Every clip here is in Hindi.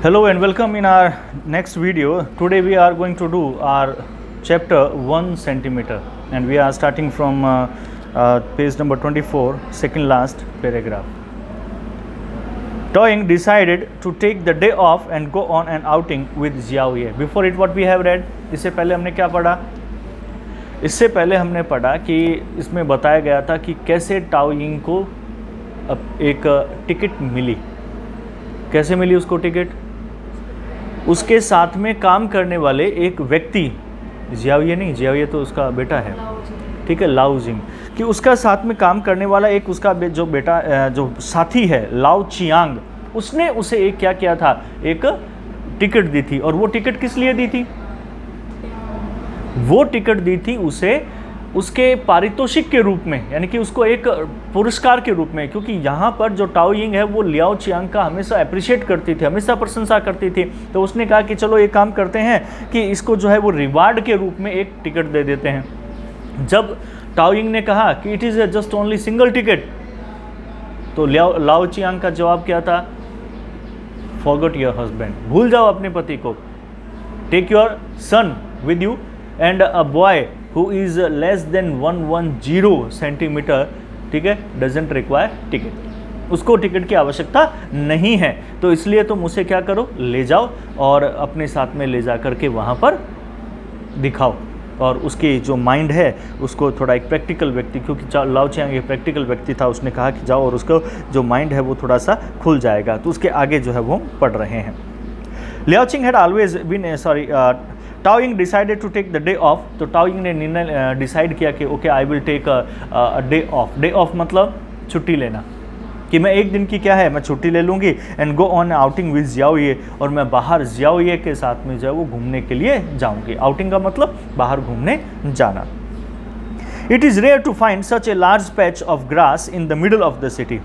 Hello and welcome in our next video. Today we are going to do our chapter 1 centimeter and we are starting from page number 24, second last paragraph. Toying decided to take the day off and go on an outing with Xiao Ye. Before it what we have read? इससे पहले हमने क्या पढ़ा? इससे पहले हमने पढ़ा कि इसमें बताया गया था कि कैसे टाओ यिंग को एक टिकट मिली. कैसे मिली उसको टिकट? उसके साथ में काम करने वाले एक व्यक्ति, जियाओये नहीं, जियाओये तो उसका बेटा है, ठीक है, लाओ जिंग, कि उसका साथ में काम करने वाला एक उसका जो बेटा जो साथी है लाओ चियांग, उसने उसे एक क्या किया था, एक टिकट दी थी. और वो टिकट किस लिए दी थी? वो टिकट दी थी उसे उसके पारितोषिक के रूप में, यानी कि उसको एक पुरस्कार के रूप में, क्योंकि यहाँ पर जो टाओ यिंग है वो लियाओ चियांग का हमेशा अप्रिशिएट करती थी, हमेशा प्रशंसा करती थी. तो उसने कहा कि चलो एक काम करते हैं कि इसको जो है वो रिवार्ड के रूप में एक टिकट दे देते हैं. जब टाओ यिंग ने कहा कि it is just only single ticket, तो लाओ चियांग का जवाब क्या था? फॉरगेट योर हस्बैंड, भूल जाओ अपने पति को. Take your son with you and a boy who is less than 110 centimetre, ठीक है, डजेंट रिक्वायर टिकट. उसको टिकट की आवश्यकता नहीं है, तो इसलिए तुम उसे क्या करो, ले जाओ और अपने साथ में ले जा करके वहाँ पर दिखाओ. और उसकी जो माइंड है उसको थोड़ा एक प्रैक्टिकल व्यक्ति, क्योंकि लाओ चियांग एक प्रैक्टिकल व्यक्ति था, उसने कहा कि जाओ और उसको जो माइंड है वो थोड़ा सा खुल जाएगा. तो उसके आगे जो है वो पढ़ रहे हैं. Liao Chiang had always been Tao Ying decided to take the day off. तो टाओ यिंग ने निर्णय डिसाइड किया कि okay I will take a day off. Day off मतलब छुट्टी लेना, कि मैं एक दिन की क्या है, मैं छुट्टी ले लूँगी. And go on outing with Jiao Ye, और मैं बाहर जियाओ ये के साथ में जो है वो घूमने के लिए जाऊँगी. आउटिंग का मतलब बाहर घूमने जाना. It is rare to find such a large patch of grass in the middle of the city.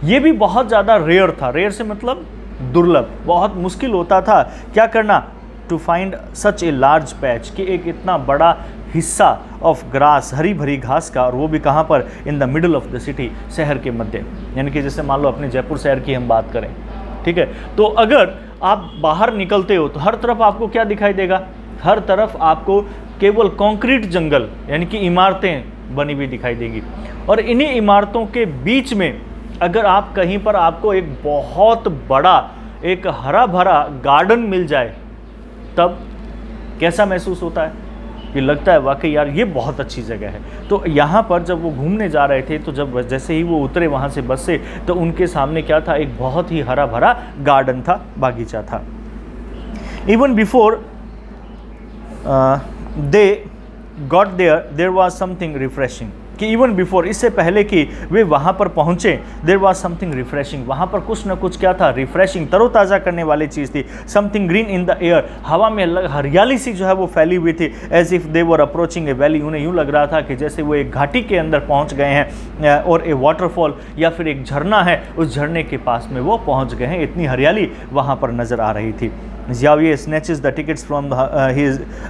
ये भी बहुत ज़्यादा रेयर था. रेयर से मतलब दुर्लभ, बहुत मुश्किल होता था क्या करना, to find such a large patch, कि एक इतना बड़ा हिस्सा ऑफ ग्रास, हरी भरी घास का, और वो भी कहाँ पर, इन the middle of the city, शहर के मध्य. यानी कि जैसे मान लो अपने जयपुर शहर की हम बात करें, ठीक है, तो अगर आप बाहर निकलते हो तो हर तरफ आपको क्या दिखाई देगा? हर तरफ आपको केवल कंक्रीट जंगल, यानी कि इमारतें बनी हुई दिखाई देंगी. और इन्हीं इमारतों के बीच में अगर आप कहीं पर आपको एक बहुत बड़ा एक हरा भरा गार्डन मिल जाए, तब कैसा महसूस होता है? कि लगता है वाकई यार ये बहुत अच्छी जगह है. तो यहाँ पर जब वो घूमने जा रहे थे, तो जब जैसे ही वो उतरे वहाँ से बस से, तो उनके सामने क्या था, एक बहुत ही हरा भरा गार्डन था, बागीचा था. Even before they got there was something refreshing, कि इवन बिफोर, इससे पहले कि वे वहाँ पर पहुँचे, देयर वाज समथिंग रिफ्रेशिंग, वहाँ पर कुछ ना कुछ क्या था, रिफ्रेशिंग, तरोताज़ा करने वाली चीज़ थी. Something green in the air, हवा में हरियाली सी जो है वो फैली हुई थी. As if they were approaching a valley, उन्हें यूँ लग रहा था कि जैसे वो एक घाटी के अंदर पहुँच गए हैं, और ए वाटरफॉल या फिर एक झरना है, उस झरने के पास में वो पहुँच गए हैं. इतनी हरियाली वहाँ पर नज़र आ रही थी. Xiao Ye snatches the tickets from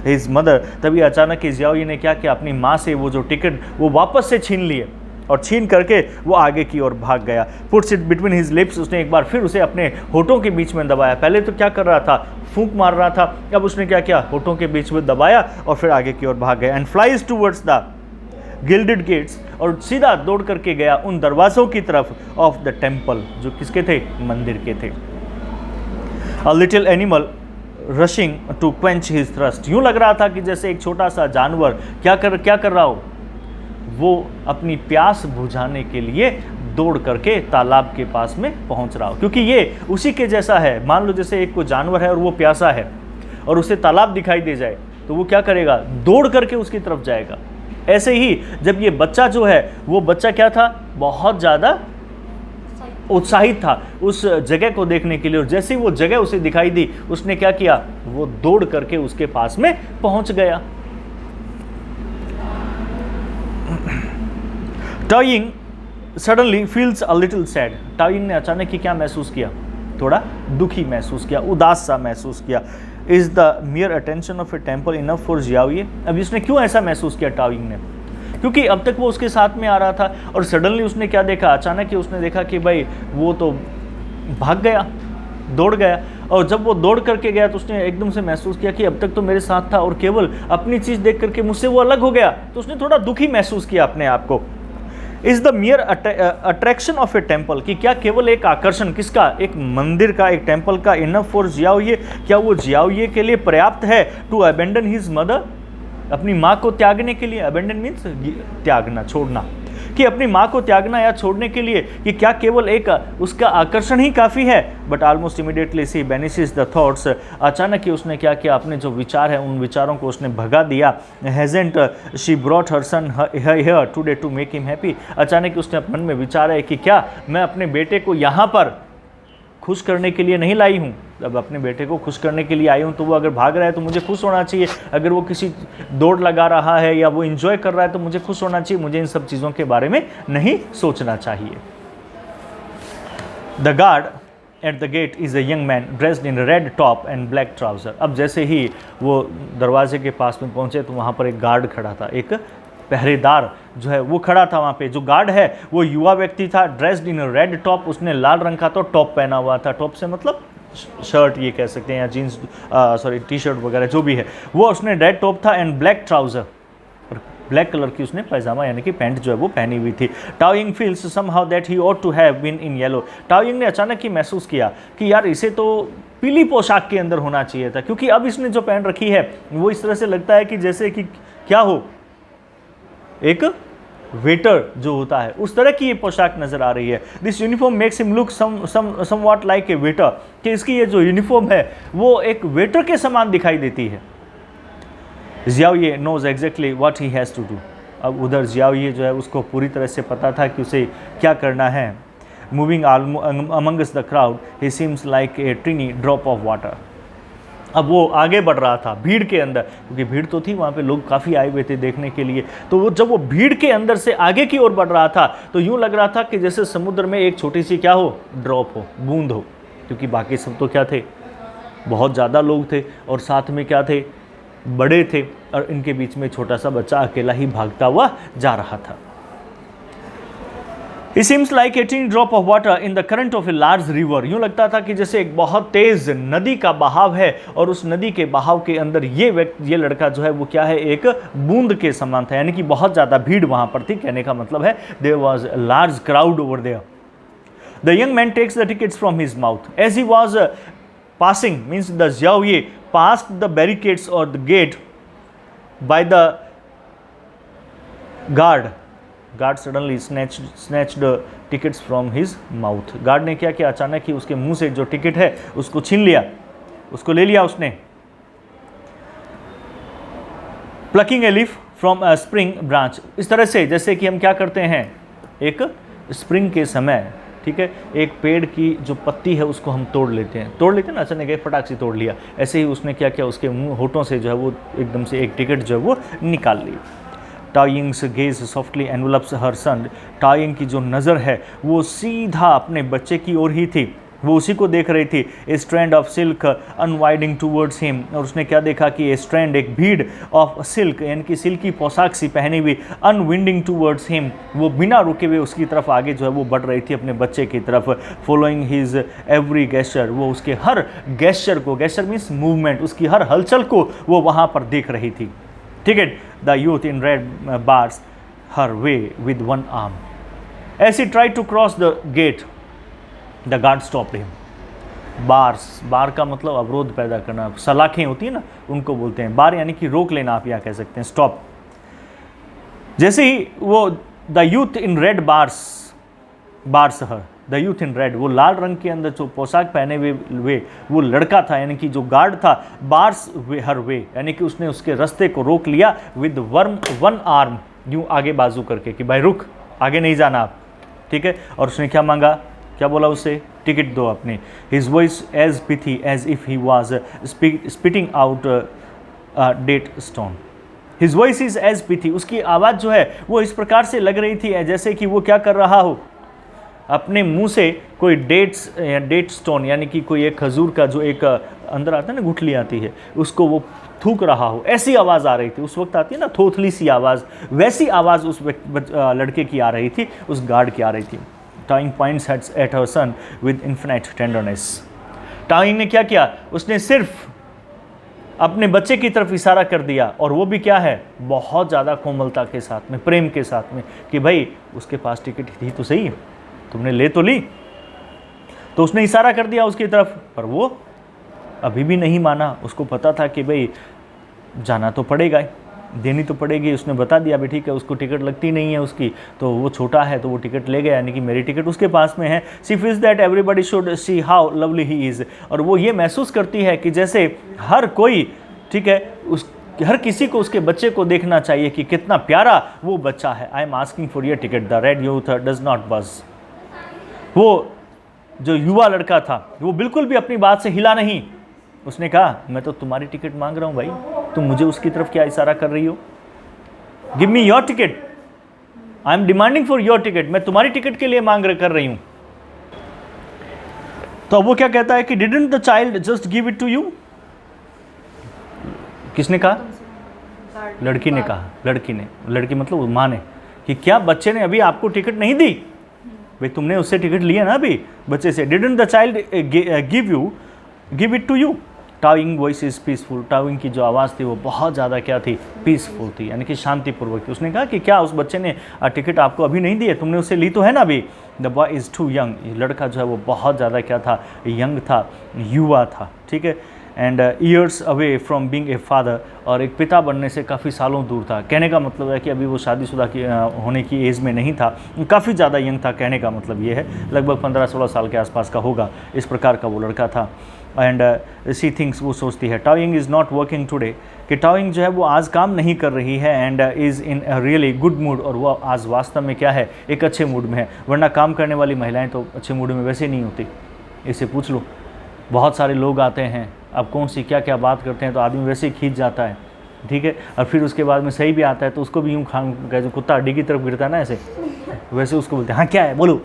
his mother. तभी अचानक ही जियाओ ये ने क्या किया, अपनी माँ से वो जो टिकट वो वापस से छीन लिए, और छीन करके वो आगे की ओर भाग गया. Puts it between his lips, उसने एक बार फिर उसे अपने होठों के बीच में दबाया. पहले तो क्या कर रहा था, फूंक मार रहा था, अब उसने क्या किया, होठों के बीच में दबाया और फिर आगे की ओर भाग गया. And flies towards the gilded gates, और सीधा दौड़ करके गया उन दरवाज़ों की तरफ ऑफ द टेम्पल, जो किसके थे, मंदिर के थे. A little animal rushing to quench his thirst. यूँ लग रहा था कि जैसे एक छोटा सा जानवर क्या कर रहा हो, वो अपनी प्यास बुझाने के लिए दौड़ करके तालाब के पास में पहुंच रहा हो, क्योंकि ये उसी के जैसा है. मान लो जैसे एक कोई जानवर है और वो प्यासा है और उसे तालाब दिखाई दे जाए, तो वो क्या करेगा, दौड़ करके उसकी तरफ जाएगा. ऐसे ही जब ये बच्चा जो है, वो बच्चा क्या था, बहुत ज़्यादा उत्साहित था उस जगह को देखने के लिए, और जैसे ही वो जगह उसे दिखाई दी, उसने क्या किया, वो दौड़ करके उसके पास में पहुंच गया. Tau Ying suddenly feels a little sad. Tau Ying ने अचानक ही क्या महसूस किया, थोड़ा दुखी महसूस किया, उदास सा महसूस किया. Is the mere attention of a temple enough for Jiao Ye. अब इसने क्यों ऐसा महसूस किया टाओ यिंग ने, क्योंकि अब तक वो उसके साथ में आ रहा था, और सडनली उसने क्या देखा, अचानक ही उसने देखा कि भाई वो तो भाग गया, दौड़ गया, और जब वो दौड़ करके गया तो उसने एकदम से महसूस किया कि अब तक तो मेरे साथ था और केवल अपनी चीज़ देख करके मुझसे वो अलग हो गया, तो उसने थोड़ा दुखी महसूस किया अपने आप को। Is the मियर attraction of a temple, कि क्या केवल एक आकर्षण किसका, एक मंदिर का, एक टेम्पल का, इनफ फॉर जियाओये, क्या वो जियाओये के लिए पर्याप्त है टू अबेंडन हिज मदर, अपनी माँ को त्यागने के लिए। अबेंडन मीन्स त्यागना, छोड़ना, कि अपनी माँ को त्यागना या छोड़ने के लिए, कि क्या केवल एक उसका आकर्षण ही काफ़ी है। But almost immediately she banishes the thoughts, अचानक ही उसने क्या किया, अपने जो विचार है उन विचारों को उसने भगा दिया। Hasn't she brought her son here today to make him happy, अचानक ही उसने अपने मन में विचार है कि क्या मैं अपने बेटे को यहाँ पर खुश करने के लिए नहीं लाई हूँ, अब अपने बेटे को खुश करने के लिए आई हूँ, तो वो अगर भाग रहा है तो मुझे खुश होना चाहिए, अगर वो किसी दौड़ लगा रहा है या वो एंजॉय कर रहा है तो मुझे खुश होना चाहिए, मुझे इन सब चीज़ों के बारे में नहीं सोचना चाहिए। The guard at the gate is a young man dressed in red top and black trouser. अब जैसे ही वो दरवाजे के पास में पहुँचे तो वहाँ पर एक गार्ड खड़ा था, एक पहरेदार जो है वो खड़ा था वहाँ पे। जो गार्ड है वो युवा व्यक्ति था, ड्रेस्ड इन रेड टॉप, उसने लाल रंग का तो टॉप पहना हुआ था, टॉप से मतलब शर्ट ये कह सकते हैं, या जीन्स सॉरी टी शर्ट वगैरह जो भी है, वो उसने रेड टॉप था एंड ब्लैक ट्राउज़र, और ब्लैक कलर की उसने पैजामा यानी कि पैंट जो है वो पहनी हुई थी। Tao Ying feels somehow that he ought to have been in yellow. Tao Ying ने अचानक ही महसूस किया कि यार इसे तो पीली पोशाक के अंदर होना चाहिए था, क्योंकि अब इसने जो पहन रखी है वो इस तरह से लगता है कि जैसे कि क्या हो, एक वेटर जो होता है उस तरह की ये पोशाक नजर आ रही है। This uniform makes him look somewhat like a waiter, कि इसकी ये जो यूनिफॉर्म है वो एक वेटर के समान दिखाई देती है। Xiaoye knows exactly what he has to do. अब उधर जियाओये जो है उसको पूरी तरह से पता था कि उसे क्या करना है। Moving amongst the crowd he seems like a tiny drop of water. अब वो आगे बढ़ रहा था भीड़ के अंदर, क्योंकि भीड़ तो थी वहाँ पे, लोग काफ़ी आए हुए थे देखने के लिए। तो वो जब वो भीड़ के अंदर से आगे की ओर बढ़ रहा था तो यूँ लग रहा था कि जैसे समुद्र में एक छोटी सी क्या हो, ड्रॉप हो, बूंद हो, क्योंकि बाकी सब तो क्या थे, बहुत ज़्यादा लोग थे और साथ में क्या थे, बड़े थे, और इनके बीच में छोटा सा बच्चा अकेला ही भागता हुआ जा रहा था। It seems like a tiny drop of water in the current of a large river। यूँ लगता था कि जैसे एक बहुत तेज नदी का बहाव है और उस नदी के बहाव के अंदर ये लड़का जो है वो क्या है, एक बूंद के समान था, यानी कि बहुत ज़्यादा भीड़ वहाँ पर थी। कहने का मतलब है there was a large crowd over there। The young man takes the tickets from his mouth as he was passing, means the Jiaoye passed the barricades or the gate by the guard suddenly snatched tickets from his mouth। Guard ने क्या किया, अचानक ही उसके मुंह से जो टिकट है उसको छीन लिया, उसको ले लिया उसने। Plucking a leaf from a spring branch, इस तरह से जैसे कि हम क्या करते हैं, एक स्प्रिंग के समय, ठीक है, एक पेड़ की जो पत्ती है उसको हम तोड़ लेते हैं ना, अचानक एक फटाक से तोड़ लिया, ऐसे ही उसने क्या किया, उसके मुंह होठों से जो है वो एकदम से एक टिकट जो है वो निकाल ली। टाइंग्स गेज सॉफ्टली एनवलप्स हर सन। टाइंग की जो नज़र है वो सीधा अपने बच्चे की ओर ही थी, वो उसी को देख रही थी। A strand of silk unwinding towards him, और उसने क्या देखा कि ए स्ट्रैंड, एक भीड़ ऑफ सिल्क यानी कि सिल्क की पोशाक सी पहनी हुई, अनविंडिंग टूवर्ड्स हिम, वो बिना रुके हुए उसकी तरफ आगे जो है वो बढ़ रही थी अपने बच्चे की तरफ। फॉलोइंग हिज एवरी गेस्चर, वो उसके हर गेस्चर को, गेस्चर मीन्स मूवमेंट, उसकी हर हलचल को वो वहाँ पर देख रही थी। ठीक है। The youth in red bars her way with one arm. As he tried to cross the gate, the guard stopped him. Bars, bar का मतलब अवरोध पैदा करना, सलाखें होती है ना उनको बोलते हैं बार, यानी कि रोक लेना, आप यहाँ कह सकते हैं स्टॉप। जैसे ही वो the youth in red bars her, the youth in red, वो लाल रंग के अंदर जो पोशाक पहने हुए वो लड़का था, यानी कि जो गार्ड था, बार्स हर वे, यानी कि उसने उसके रास्ते को रोक लिया विद वन आर्म, यूँ आगे बाजू करके कि भाई रुक, आगे नहीं जाना आप, ठीक है। और उसने क्या मांगा, क्या बोला उसे, टिकट दो अपनी। His voice as pithy as if he was spitting out date stone. His voice is as pithy, उसकी आवाज़ जो है वो इस प्रकार से लग रही थी जैसे कि वो क्या कर रहा हो, अपने मुंह से कोई डेट स्टोन, यानी कि कोई एक खजूर का जो एक अंदर आता है ना, गुठली आती है, उसको वो थूक रहा हो, ऐसी आवाज़ आ रही थी। उस वक्त आती है ना थोथली सी आवाज़, वैसी आवाज़ उस लड़के की आ रही थी, उस गार्ड की आ रही थी। Taoying points at her son with infinite tenderness. Taoying ने क्या किया, उसने सिर्फ अपने बच्चे की तरफ इशारा कर दिया, और वो भी क्या है, बहुत ज़्यादा कोमलता के साथ में, प्रेम के साथ में, कि भाई उसके पास टिकट थी तो सही, तुमने ले तो ली। तो उसने इशारा कर दिया उसकी तरफ, पर वो अभी भी नहीं माना। उसको पता था कि भाई जाना तो पड़ेगा, देनी तो पड़ेगी। उसने बता दिया भाई ठीक है, उसको टिकट लगती नहीं है उसकी, तो वो छोटा है तो वो टिकट ले गया, यानी कि मेरी टिकट उसके पास में है। She feels that everybody should see how lovely he is, और वो ये महसूस करती है कि जैसे हर कोई, ठीक है, हर किसी को उसके बच्चे को देखना चाहिए कि कितना प्यारा वो बच्चा है। I am asking for your ticket, the red youth does not बज। वो जो युवा लड़का था वो बिल्कुल भी अपनी बात से हिला नहीं। उसने कहा मैं तो तुम्हारी टिकट मांग रहा हूं भाई, तुम मुझे उसकी तरफ क्या इशारा कर रही हो, give me your ticket, I am demanding for your ticket, मैं तुम्हारी टिकट के लिए मांग कर रही हूं। तो अब वो क्या कहता है कि didn't the child just give it to you. किसने कहा, लड़की ने कहा, लड़की ने, लड़की मतलब माँ ने, कि क्या बच्चे ने अभी आपको टिकट नहीं दी, भाई तुमने उससे टिकट लिया ना अभी बच्चे से। Didn't the child give it to you. Taoying voice is peaceful, Taoying की जो आवाज़ थी वो बहुत ज़्यादा क्या थी, पीसफुल थी, यानी कि शांतिपूर्वक थी। उसने कहा कि क्या उस बच्चे ने टिकट आपको अभी नहीं दी है, तुमने उससे ली तो है ना अभी। The boy is too young, लड़का जो है वो बहुत ज़्यादा क्या था, यंग था, युवा था, ठीक है। And years away from being a father, और एक पिता बनने से काफ़ी सालों दूर था। कहने का मतलब है कि अभी वो शादीशुदा होने की एज में नहीं था, काफ़ी ज़्यादा यंग था। कहने का मतलब ये है लगभग 15-16 साल के आसपास का होगा, इस प्रकार का वो लड़का था। एंड सी थिंग्स, वो सोचती है टाओइंग इज़ नॉट वर्किंग टुडे, कि टाओइंग जो है वो आज काम नहीं कर रही है। And is in a really good mood, और वो आज वास्तव में क्या है, एक अच्छे मूड में है। वरना काम करने वाली महिलाएं तो अच्छे मूड में वैसे नहीं होती, इसे पूछ लो। बहुत सारे लोग आते हैं, अब कौन सी क्या क्या बात करते हैं तो आदमी वैसे ही खींच जाता है, ठीक है। और फिर उसके बाद में सही भी आता है तो उसको भी यूँ जो कुत्ता हड्डी की तरफ गिरता है ना ऐसे, वैसे उसको बोलते हैं हाँ क्या है बोलो।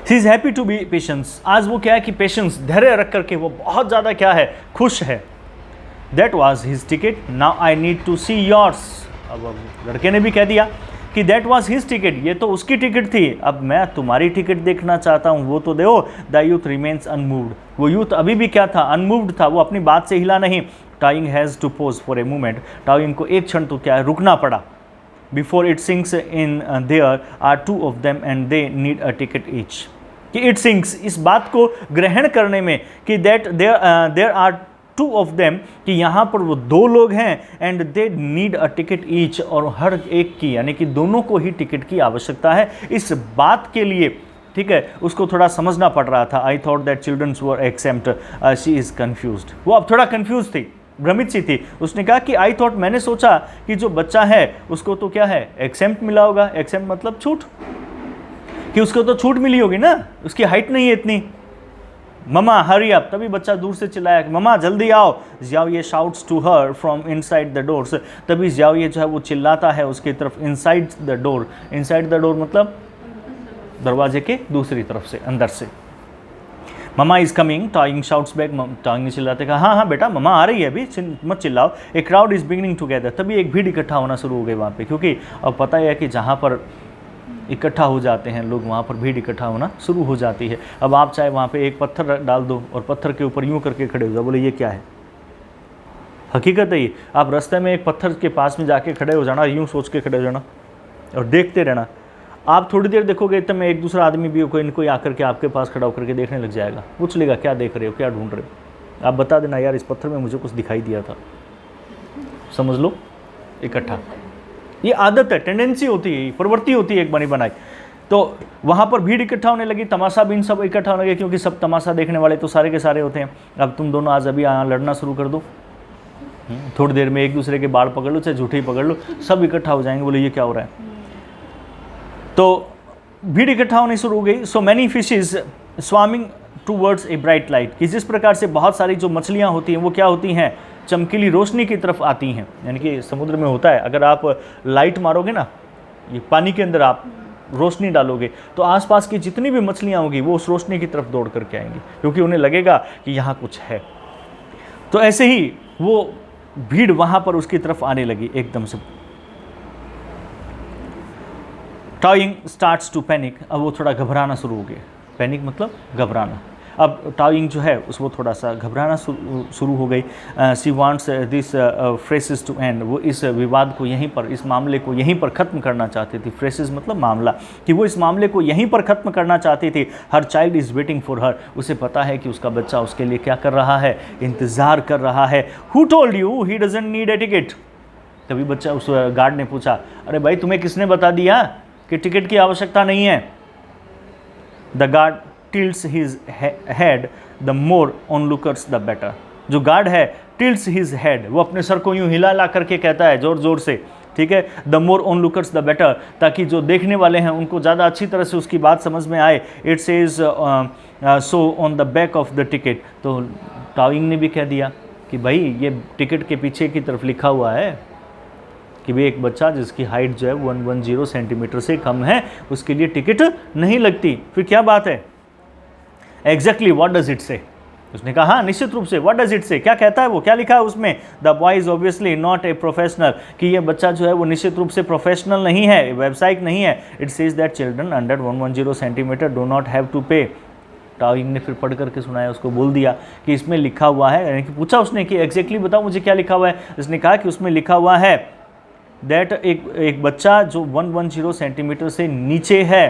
She is happy to be patience, आज वो क्या है कि पेशेंस, धैर्य रख करके वो बहुत ज़्यादा क्या है, खुश है। That was his ticket, now I need to see yours. अब लड़के ने भी कह दिया कि दैट वॉज हिज टिकट, ये तो उसकी टिकट थी, अब मैं तुम्हारी टिकट देखना चाहता हूँ, वो तो दो। द यूथ रिमेन्स अनमूव्ड, वो यूथ अभी भी क्या था, अनमूव्ड था, वो अपनी बात से हिला नहीं। Taoying has to pause for a moment, Taoying को एक क्षण तो क्या है, रुकना पड़ा। Before it sinks in there are two of them and they need a ticket each, कि इट सिंक्स, इस बात को ग्रहण करने में, कि that there are two of them, कि यहाँ पर वो दो लोग हैं, and they need a ticket each, और हर एक की, यानी कि दोनों को ही टिकट की आवश्यकता है। इस बात के लिए, ठीक है, उसको थोड़ा समझना पड़ रहा था। I thought that childrens were exempt, she is confused, वो अब थोड़ा कन्फ्यूज थी, भ्रमित सी थी। उसने कहा कि आई थॉट, मैंने सोचा कि जो बच्चा है उसको तो क्या है, एक्सेम्प्ट मिला होगा। एक्सेम्प्ट मतलब छूट, कि उसको तो छूट मिली होगी ना, उसकी हाइट नहीं है इतनी। ममा हरी अप, तभी बच्चा दूर से चिल्लाया कि ममा जल्दी आओ। Xiao Ye shouts to her from inside the doors, तभी जियाओ ये जो है वो चिल्लाता है उसकी तरफ, inside the door. Inside the door मतलब दरवाजे के दूसरी तरफ से, अंदर से। Mama is coming, Taoying shouts back, Taoying ने चिल्लाते कहा हाँ हाँ बेटा ममा आ रही है अभी, मत चिल्लाओ। A crowd is beginning together, तभी एक भीड़ इकट्ठा होना शुरू हो गई वहाँ पे, क्योंकि अब पता है कि जहाँ पर इकट्ठा हो जाते हैं लोग, वहाँ पर भीड़ इकट्ठा होना शुरू हो जाती है। अब आप चाहे वहाँ पे एक पत्थर डाल दो और पत्थर के ऊपर यूँ करके खड़े हो जाओ, बोले ये क्या है, हकीकत है ये। आप रास्ते में एक पत्थर के पास में जाके खड़े हो जाना, यूँ सोच के खड़े हो जाना और देखते रहना। आप थोड़ी देर देखोगे तब में एक दूसरा आदमी भी कोई आकर के आपके पास खड़ा होकर के देखने लग जाएगा, पूछ लेगा क्या देख रहे हो, क्या ढूंढ रहे हो। आप बता देना यार इस पत्थर में मुझे कुछ दिखाई दिया था, समझ लो इकट्ठा। ये आदत है, टेंडेंसी होती है, प्रवृत्ति होती है एक बनी बनाई। तो वहाँ पर भीड़ इकट्ठा होने लगी, तमाशा बीन सब इकट्ठा होने लगे, क्योंकि सब तमाशा देखने वाले तो सारे के सारे होते हैं। अब तुम दोनों आज अभी यहाँ लड़ना शुरू कर दो, थोड़ी देर में एक दूसरे के बाल पकड़ लो, चाहे झूठे ही पकड़ लो, सब इकट्ठा हो जाएंगे, बोले ये क्या हो रहा है। तो भीड़ इकट्ठा होनी शुरू हो गई। So many fishes swimming towards a bright light, कि जिस प्रकार से बहुत सारी जो मछलियाँ होती हैं वो क्या होती हैं, चमकीली रोशनी की तरफ आती हैं। यानी कि समुद्र में होता है, अगर आप लाइट मारोगे ना, ये पानी के अंदर आप रोशनी डालोगे तो आसपास की जितनी भी मछलियाँ होगी वो उस रोशनी की तरफ दौड़ करके आएंगी, क्योंकि उन्हें लगेगा कि यहाँ कुछ है। तो ऐसे ही वो भीड़ वहाँ पर उसकी तरफ आने लगी एकदम से। टाओइंग स्टार्ट्स टू पैनिक, अब वो थोड़ा घबराना शुरू हो गया। पैनिक मतलब घबराना। अब टाओइंग जो है उस वो थोड़ा सा घबराना शुरू हो गई। She wants this fracas to end, वो इस विवाद को यहीं पर, इस मामले को यहीं पर ख़त्म करना चाहती थी। फ्रेसेस मतलब मामला, कि वो इस मामले को यहीं पर ख़त्म करना चाहती थी। Her child is waiting for her, उसे पता है कि उसका बच्चा उसके लिए क्या कर रहा है, इंतज़ार कर रहा है। Who told you he doesn't need a ticket? तभी बच्चा, उस गार्ड ने पूछा, अरे भाई तुम्हें किसने बता दिया कि टिकट की आवश्यकता नहीं है? The guard tilts his head, the more onlookers the better. जो गार्ड है tilts his head, वो अपने सर को यूं हिला ला करके कहता है जोर जोर से, ठीक है, the more onlookers the better, ताकि जो देखने वाले हैं उनको ज़्यादा अच्छी तरह से उसकी बात समझ में आए। It says so on the back of the ticket, तो टाओइंग ने भी कह दिया कि भाई ये टिकट के पीछे की तरफ लिखा हुआ है कि भाई एक बच्चा जिसकी हाइट जो है 110 सेंटीमीटर से कम है उसके लिए टिकट नहीं लगती। फिर क्या बात है? एग्जैक्टली व्हाट डज इट से? उसने कहा हाँ निश्चित रूप से, व्हाट डज इट से, क्या कहता है वो, क्या लिखा है उसमें? The boy is obviously not a professional, कि ये बच्चा जो है वो निश्चित रूप से प्रोफेशनल नहीं है, व्यावसायिक नहीं है। It says that children under 110 centimetre do not have to pay. Tao Ying ने फिर पढ़ करके सुनाया, उसको बोल दिया कि इसमें लिखा हुआ है, यानी कि पूछा उसने कि एग्जैक्टली बताओ मुझे क्या लिखा हुआ है। उसने कहा कि उसमें लिखा हुआ है दैट एक बच्चा जो 110 सेंटीमीटर से नीचे है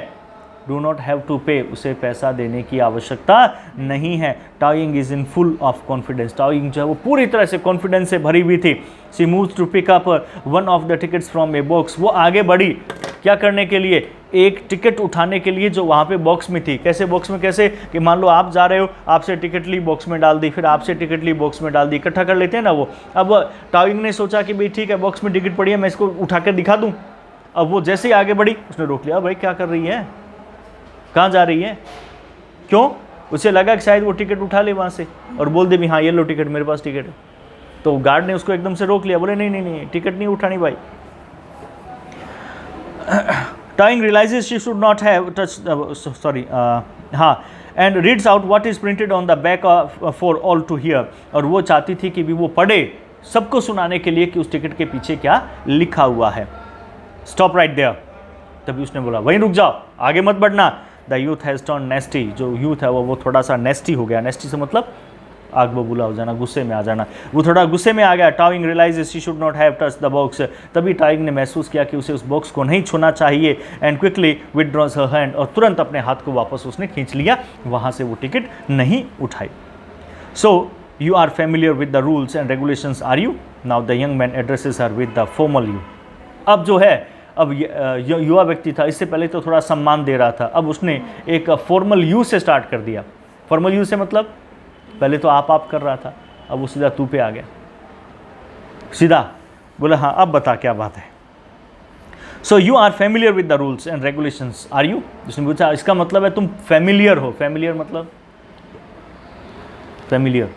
डू नॉट हैव टू पे, उसे पैसा देने की आवश्यकता नहीं है। Taoying is in full of confidence, Taoying जो है वो पूरी तरह से कॉन्फिडेंस से भरी हुई थी। She moves to pick up one of the tickets from a box, वो आगे बढ़ी क्या करने के लिए? एक टिकट उठाने के लिए जो वहाँ पे बॉक्स में थी। कैसे बॉक्स में? कैसे कि मान लो आप जा रहे हो, आपसे टिकट ली बॉक्स में डाल दी, फिर आपसे टिकट ली बॉक्स में डाल दी, इकट्ठा कर लेते हैं ना वो। अब टाओइंग ने सोचा कि भाई ठीक है बॉक्स में टिकट पड़ी है, मैं इसको उठा कर दिखा दूँ। अब वो जैसे ही आगे बढ़ी उसने रोक लिया, भाई क्या कर रही है, कहाँ जा रही है, क्यों? उसे लगा कि शायद वो टिकट उठा ले वहाँ से और बोल दे भी हाँ ये लो टिकट, मेरे पास टिकट है। तो गार्ड ने उसको एकदम से रोक लिया, बोले नहीं नहीं नहीं टिकट नहीं उठानी भाई। Taoying realises she should not have touch हाँ, and reads out what is printed on the back for all to hear, और वो चाहती थी कि भी वो पढ़े सबको सुनाने के लिए कि उस टिकट के पीछे क्या लिखा हुआ है। स्टॉप राइट देयर, तभी उसने बोला वहीं रुक जाओ, आगे मत बढ़ना। द यूथ हैज़ टर्न नेस्टी, जो यूथ है वो थोड़ा सा नेस्टी हो गया। नेस्टी से मतलब आग बबूला हो जाना, गुस्से में आ जाना, वो थोड़ा गुस्से में आ गया। Taoying realises she should not have touch the box, तभी टाओइंग ने महसूस किया कि उसे उस बॉक्स को नहीं छूना चाहिए। And quickly withdraws her hand, और तुरंत अपने हाथ को वापस उसने खींच लिया, वहाँ से वो टिकट नहीं उठाई। So you are familiar with the rules and regulations are you? Now the young man addresses her with the formal you. अब जो है, अब युवा व्यक्ति था, इससे पहले तो थोड़ा सम्मान दे रहा था, अब उसने एक फॉर्मल यू से स्टार्ट कर दिया। फॉर्मल यू से मतलब पहले तो आप कर रहा था, अब वो सीधा तू पे आ गया, सीधा बोला हाँ अब बता क्या बात है। So you are familiar with the rules and regulations are you? उसने पूछा इसका मतलब है तुम फेमिलियर हो। फेमिलियर मतलब फेमिलियर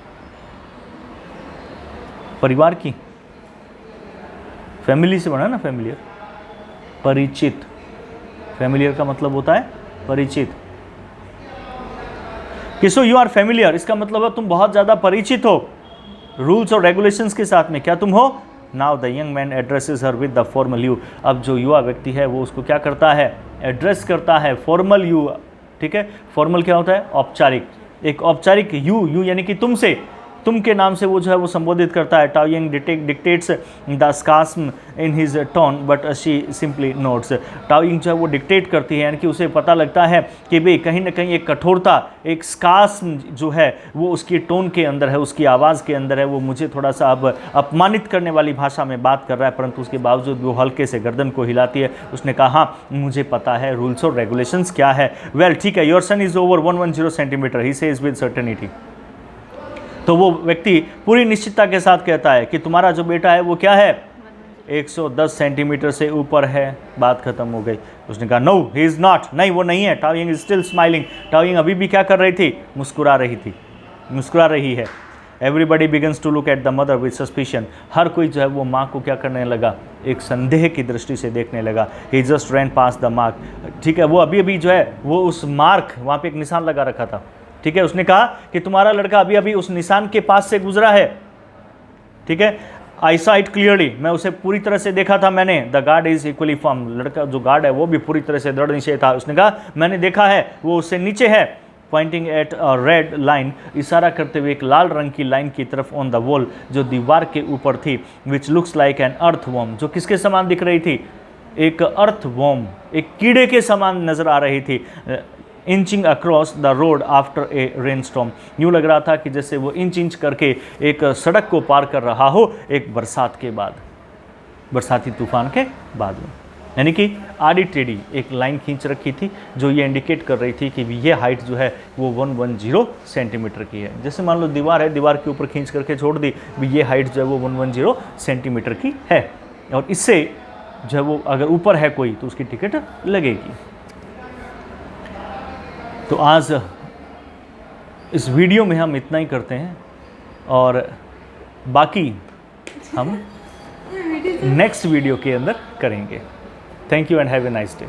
परिवार की, फैमिली से बना ना फेमिलियर, परिचित। फेमिलियर का मतलब होता है परिचित। सो यू आर फेमिलियर, इसका मतलब है तुम बहुत ज़्यादा परिचित हो रूल्स और रेगुलेशंस के साथ में। क्या तुम हो? Now the young man addresses her with the formal you. अब जो युवा व्यक्ति है वो उसको क्या करता है? एड्रेस करता है फॉर्मल यू। ठीक है, फॉर्मल क्या होता है? औपचारिक। एक औपचारिक यू यानी कि तुमसे, तुम के नाम से वो जो है वो संबोधित करता है। Taoying dictates the sarcasm in his tone but she simply notes. Taoying जो है वो डिक्टेट करती है, यानी कि उसे पता लगता है कि भाई कहीं ना कहीं एक कठोरता, एक स्कास्म जो है वो उसकी टोन के अंदर है, उसकी आवाज़ के अंदर है। वो मुझे थोड़ा सा अब अपमानित करने वाली भाषा में बात कर रहा है, परंतु उसके बावजूद वो हल्के से गर्दन को हिलाती है। उसने कहा हाँ मुझे पता है रूल्स और रेगुलेशंस क्या है। वेल ठीक है, your son is over 110 centimetre, he says with certainty. तो वो व्यक्ति पूरी निश्चितता के साथ कहता है कि तुम्हारा जो बेटा है वो क्या है? 110 सेंटीमीटर से ऊपर है। बात खत्म हो गई। उसने कहा नो ही इज़ नॉट, नहीं वो नहीं है। टाओइंग इज स्टिल स्माइलिंग, टाओइंग अभी भी क्या कर रही थी? मुस्कुरा रही थी, मुस्कुरा रही है। Everybody begins to look at the mother with suspicion, हर कोई जो है वो माँ को क्या करने लगा? एक संदेह की दृष्टि से देखने लगा। He just ran past the mark, ठीक है, वो अभी अभी जो है वो उस मार्क, वहाँ पे एक निशान लगा रखा था, ठीक है। उसने कहा कि तुम्हारा लड़का अभी अभी उस निशान के पास से गुजरा है, ठीक है। आई सॉ इट क्लियरली, मैं उसे पूरी तरह से देखा था मैंने। The guard is equally firm, लड़का जो गार्ड है वो भी पूरी तरह से दृढ़ निश्चय था। उसने कहा मैंने देखा है वो उससे नीचे है। Poynting at a red line, इशारा करते हुए एक लाल रंग की लाइन की तरफ ऑन द वॉल, जो दीवार के ऊपर थी, which looks like an earthworm, जो किसके समान दिख रही थी, एक अर्थवॉर्म, एक कीड़े के समान नजर आ रही थी, inching across the road after a rainstorm, यूँ लग रहा था कि जैसे वो इंच करके एक सड़क को पार कर रहा हो एक बरसात के बाद, बरसाती तूफान के बाद में। यानी कि आड़ी टेढ़ी एक लाइन खींच रखी थी जो ये इंडिकेट कर रही थी कि ये हाइट जो है वो 110 सेंटीमीटर की है। जैसे मान लो दीवार है, दीवार के ऊपर खींच करके छोड़ दी, ये हाइट जो है वो 110 सेंटीमीटर की है, और इससे जो है वो अगर ऊपर है कोई तो उसकी टिकट लगेगी। तो आज इस वीडियो में हम इतना ही करते हैं, और बाकी हम नेक्स्ट वीडियो के अंदर करेंगे। Thank you and have a nice day.